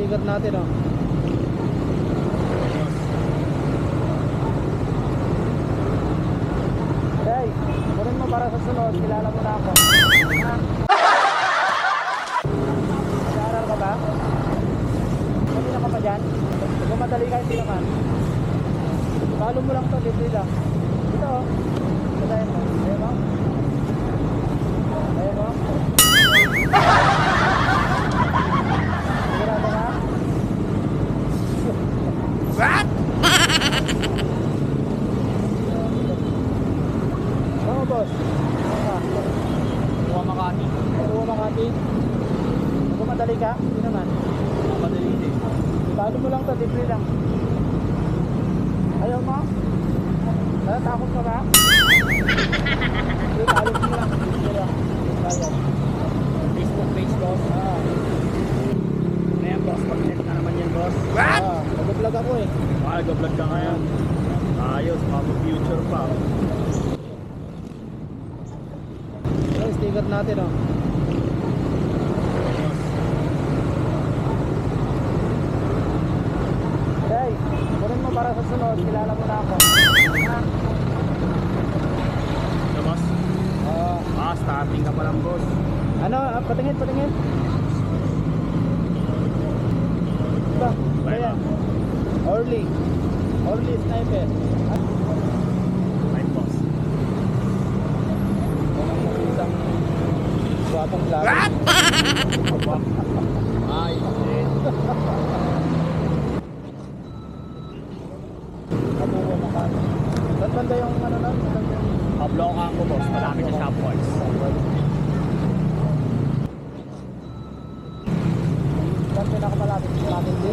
sticker natin, oh. Hey, kunin mo para sa sunod. Kilala mo na ako. Ha? Nag-aaral ka ba? Kanina ka pa dyan? Kung madali ka, hindi naman. Follow mo lang to, libre lang. Ito, oh. Patayin mo. Ayaw mo? Ayaw mo? Sigurado ka? What? Oo, boss. Buwa Makati. Buwa Makati. Kung madali ka, hindi naman. Madali din. Follow mo lang to, libre lang. Ayaw mo? Natatakot ka ba? Hindi, alis mo lang. Libre lang. Bayad. Facebook page, boss. Ngayon, boss. Pag-net na naman yan, boss. What? Nag-vlog ako eh. Nag-vlog ka ngayon. Ayos, future pa. Yung sticker natin, oh. Hey, kunin mo para sa sunod. Kilala mo na ako. Ha? Ano, boss? Starting ka pa lang, boss. Ano? Patingin, patingin. Ba? Ayan. Orly. Orly Sniper. Right, boss. Isang swapong vlog. What? Ay, shit. Kabuo Makati. Saan banda yung ano nun? Pablokan ko, boss. Malapit sa Shopwise. Saan pinakamalapit sa atin?